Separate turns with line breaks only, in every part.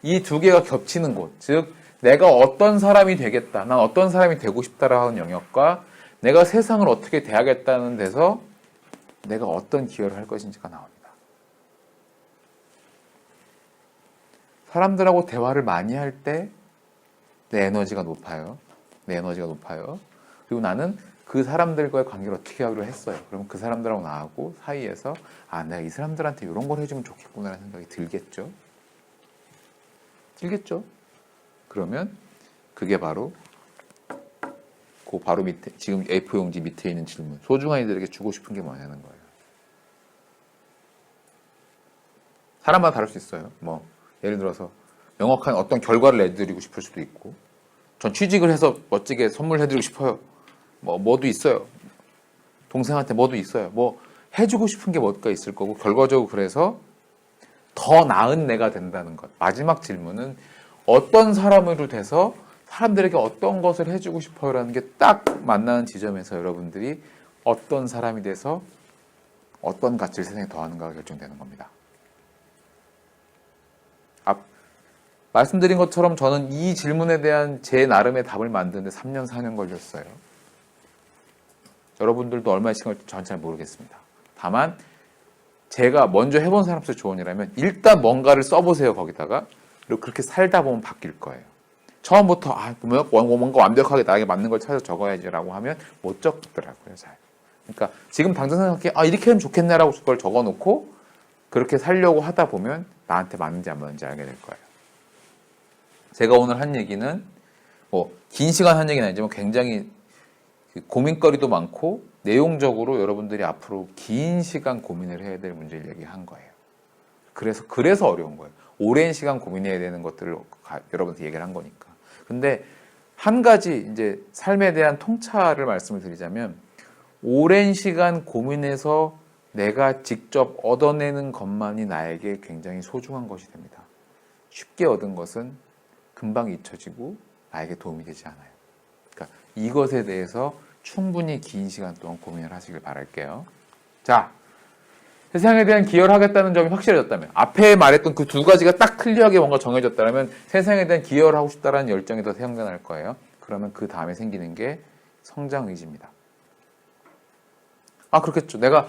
이 두 개가 겹치는 곳, 즉 내가 어떤 사람이 되겠다, 난 어떤 사람이 되고 싶다라는 하는 영역과 내가 세상을 어떻게 대하겠다는 데서 내가 어떤 기여를 할 것인지가 나옵니다. 사람들하고 대화를 많이 할 때 내 에너지가 높아요. 내 에너지가 높아요. 그리고 나는 그 사람들과의 관계를 어떻게 하기로 했어요. 그러면 그 사람들하고 나하고 사이에서 내가 이 사람들한테 이런 걸 해주면 좋겠구나라는 생각이 들겠죠. 들겠죠. 그러면 그게 바로 그 바로 밑에 지금 A4용지 밑에 있는 질문. 소중한 이들에게 주고 싶은 게 뭐냐는 거예요. 사람마다 다를 수 있어요. 뭐 예를 들어서 명확한 어떤 결과를 내드리고 싶을 수도 있고, 전 취직을 해서 멋지게 선물해드리고 싶어요. 뭐도 있어요. 동생한테 뭐도 있어요. 뭐 해주고 싶은 게 뭐가 있을 거고, 결과적으로 그래서 더 나은 내가 된다는 것. 마지막 질문은 어떤 사람으로 돼서 사람들에게 어떤 것을 해주고 싶어요라는 게 딱 만나는 지점에서 여러분들이 어떤 사람이 돼서 어떤 가치를 세상에 더하는가가 결정되는 겁니다. 말씀드린 것처럼 저는 이 질문에 대한 제 나름의 답을 만드는데 3년, 4년 걸렸어요. 여러분들도 얼마나 시간 걸릴지 저는 잘 모르겠습니다. 다만 제가 먼저 해본 사람들 조언이라면 일단 뭔가를 써보세요, 거기다가. 그리고 그렇게 살다 보면 바뀔 거예요. 처음부터 뭔가 완벽하게 나에게 맞는 걸 찾아 적어야지라고 하면 못 적더라고요, 잘. 그러니까 지금 당장 생각해 이렇게 하면 좋겠네라고 그걸 적어놓고 그렇게 살려고 하다 보면 나한테 맞는지 안 맞는지 알게 될 거예요. 제가 오늘 한 얘기는 긴 시간 한 얘기는 아니지만 굉장히 고민거리도 많고 내용적으로 여러분들이 앞으로 긴 시간 고민을 해야 될 문제를 얘기한 거예요. 그래서 어려운 거예요. 오랜 시간 고민해야 되는 것들을 여러분한테 얘기를 한 거니까. 근데 한 가지 이제 삶에 대한 통찰을 말씀을 드리자면, 오랜 시간 고민해서 내가 직접 얻어내는 것만이 나에게 굉장히 소중한 것이 됩니다. 쉽게 얻은 것은 금방 잊혀지고 나에게 도움이 되지 않아요. 그러니까 이것에 대해서 충분히 긴 시간 동안 고민을 하시길 바랄게요. 자, 세상에 대한 기여를 하겠다는 점이 확실해졌다면, 앞에 말했던 그 두 가지가 딱 클리어하게 뭔가 정해졌다면 세상에 대한 기여를 하고 싶다는 열정이 더 생겨날 거예요. 그러면 그 다음에 생기는 게 성장 의지입니다. 그렇겠죠. 내가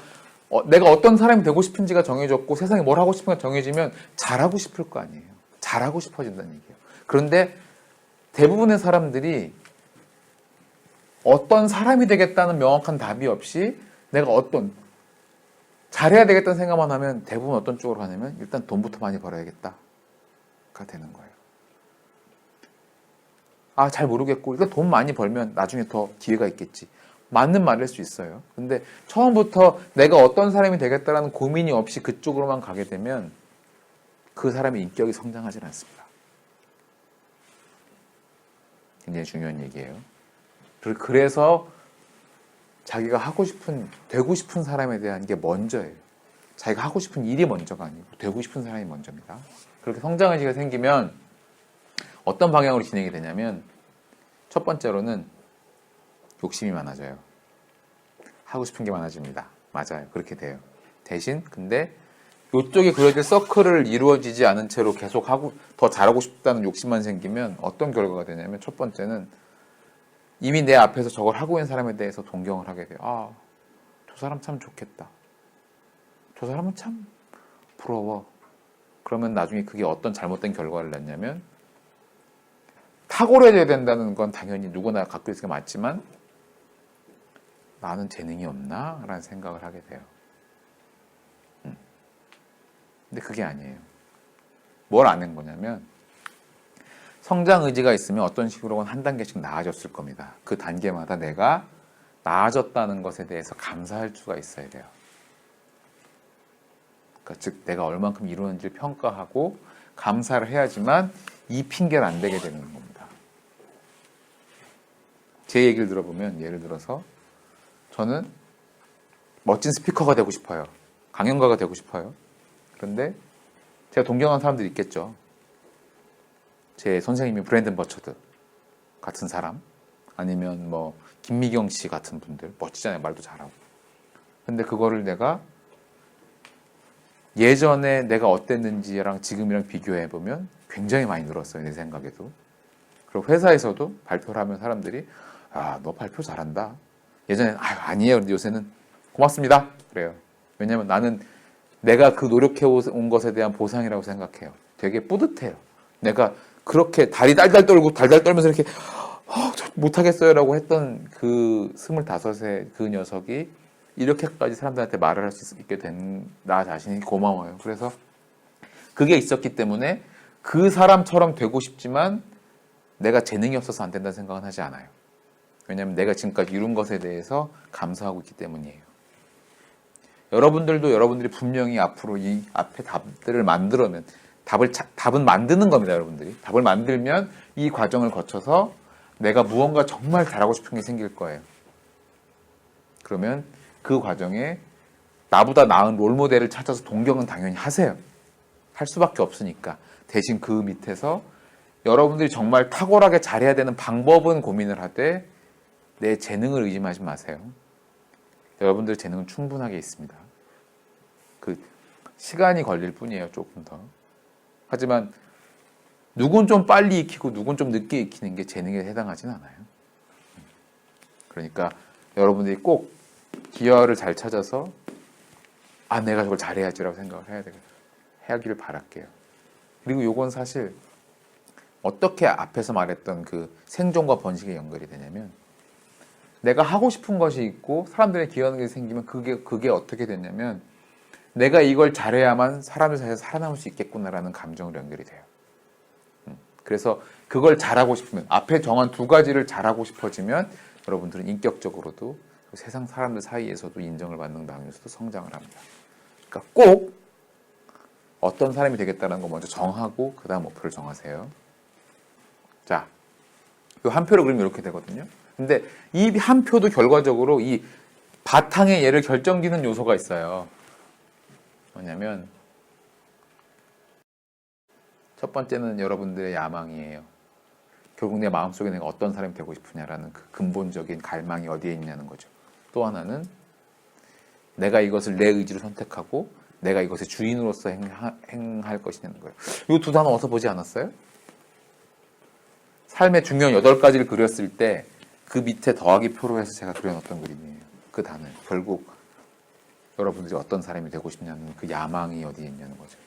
어떤 사람이 되고 싶은지가 정해졌고 세상에 뭘 하고 싶은가 정해지면 잘하고 싶을 거 아니에요. 잘하고 싶어진다는 얘기예요. 그런데 대부분의 사람들이 어떤 사람이 되겠다는 명확한 답이 없이 내가 잘해야 되겠다는 생각만 하면 대부분 어떤 쪽으로 가냐면 일단 돈부터 많이 벌어야겠다가 되는 거예요. 잘 모르겠고 일단 돈 많이 벌면 나중에 더 기회가 있겠지. 맞는 말일 수 있어요. 근데 처음부터 내가 어떤 사람이 되겠다라는 고민이 없이 그쪽으로만 가게 되면 그 사람의 인격이 성장하지 않습니다. 굉장히 중요한 얘기예요. 그래서 자기가 되고 싶은 사람에 대한 게 먼저예요. 자기가 하고 싶은 일이 먼저가 아니고 되고 싶은 사람이 먼저입니다. 그렇게 성장의지가 생기면 어떤 방향으로 진행이 되냐면, 첫 번째로는 욕심이 많아져요. 하고 싶은 게 많아집니다. 맞아요. 그렇게 돼요. 대신 근데 이쪽에 그려질 서클을 이루어지지 않은 채로 계속 더 잘하고 싶다는 욕심만 생기면 어떤 결과가 되냐면, 첫 번째는 이미 내 앞에서 저걸 하고 있는 사람에 대해서 동경을 하게 돼요. 저 사람 참 좋겠다. 저 사람은 참 부러워. 그러면 나중에 그게 어떤 잘못된 결과를 냈냐면, 탁월해져야 된다는 건 당연히 누구나 갖고 있을 게 맞지만 나는 재능이 없나? 라는 생각을 하게 돼요. 근데 그게 아니에요. 뭘 아는 거냐면, 성장 의지가 있으면 어떤 식으로건 한 단계씩 나아졌을 겁니다. 그 단계마다 내가 나아졌다는 것에 대해서 감사할 수가 있어야 돼요. 그러니까 즉 내가 얼만큼 이루었는지를 평가하고 감사를 해야지만 이 핑계를 안 대게 되는 겁니다. 제 얘기를 들어보면, 예를 들어서 저는 멋진 스피커가 되고 싶어요. 강연가가 되고 싶어요. 그런데 제가 동경하는 사람들이 있겠죠. 제 선생님이 브랜든 버처드 같은 사람, 아니면 김미경 씨 같은 분들, 멋지잖아요. 말도 잘하고. 근데 그거를 내가 예전에 내가 어땠는지랑 지금이랑 비교해보면 굉장히 많이 늘었어요. 내 생각에도. 그리고 회사에서도 발표를 하면 사람들이 너 발표 잘한다. 예전에는 아니에요. 근데 요새는 고맙습니다. 그래요. 왜냐하면 나는 내가 그 노력해 온 것에 대한 보상이라고 생각해요. 되게 뿌듯해요. 내가 그렇게 다리 달달 떨고 달달 떨면서 이렇게 저 못하겠어요라고 했던 그 25세 그 녀석이 이렇게까지 사람들한테 말을 할 수 있게 된 나 자신이 고마워요. 그래서 그게 있었기 때문에 그 사람처럼 되고 싶지만 내가 재능이 없어서 안 된다는 생각은 하지 않아요. 왜냐하면 내가 지금까지 이룬 것에 대해서 감사하고 있기 때문이에요. 여러분들도 여러분들이 분명히 앞으로 이 앞에 답들을 만들어면 답은 만드는 겁니다. 여러분들이 답을 만들면 이 과정을 거쳐서 내가 무언가 정말 잘하고 싶은 게 생길 거예요. 그러면 그 과정에 나보다 나은 롤모델을 찾아서 동경은 당연히 하세요. 할 수밖에 없으니까. 대신 그 밑에서 여러분들이 정말 탁월하게 잘해야 되는 방법은 고민을 하되 내 재능을 의심하지 마세요. 여러분들의 재능은 충분하게 있습니다. 그 시간이 걸릴 뿐이에요. 조금 더. 하지만 누군 좀 빨리 익히고 누군 좀 늦게 익히는 게 재능에 해당하진 않아요. 그러니까 여러분들이 꼭 기여를 잘 찾아서 내가 저걸 잘해야지라고 생각을 해야 되겠다. 해야기를 바랄게요. 그리고 요건 사실 어떻게 앞에서 말했던 그 생존과 번식에 연결이 되냐면 내가 하고 싶은 것이 있고 사람들의 기여하는 게 생기면 그게 어떻게 됐냐면 내가 이걸 잘해야만 사람들 사이에서 살아남을 수 있겠구나라는 감정으로 연결이 돼요. 그래서 그걸 잘하고 싶으면 앞에 정한 2가지를 잘하고 싶어지면 여러분들은 인격적으로도 세상 사람들 사이에서도 인정을 받는 방향에서도 성장을 합니다. 그러니까 꼭 어떤 사람이 되겠다는 거 먼저 정하고 그 다음 목표를 정하세요. 자, 이 한 표로 그러면 이렇게 되거든요. 근데 이 한 표도 결과적으로 이 바탕에 얘를 결정짓는 요소가 있어요. 뭐냐면 첫 번째는 여러분들의 야망이에요. 결국 내 마음속에 내가 어떤 사람이 되고 싶으냐라는 그 근본적인 갈망이 어디에 있냐는 거죠. 또 하나는 내가 이것을 내 의지로 선택하고 내가 이것의 주인으로서 행할 것이냐는 거예요. 이 2 단어 어디서 보지 않았어요? 삶의 중요한 8가지를 그렸을 때 그 밑에 더하기 표로 해서 제가 그려놨던 그림이에요. 그 단어. 결국 여러분들이 어떤 사람이 되고 싶냐는 그 야망이 어디에 있냐는 거죠.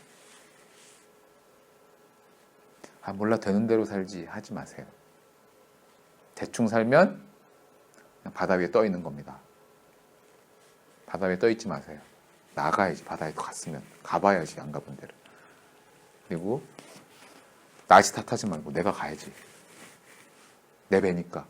몰라 되는 대로 살지 하지 마세요. 대충 살면 그냥 바다 위에 떠 있는 겁니다. 바다 위에 떠 있지 마세요. 나가야지. 바다에 갔으면 가봐야지. 안 가본 데를. 그리고 나시 탓하지 말고 내가 가야지. 내 배니까.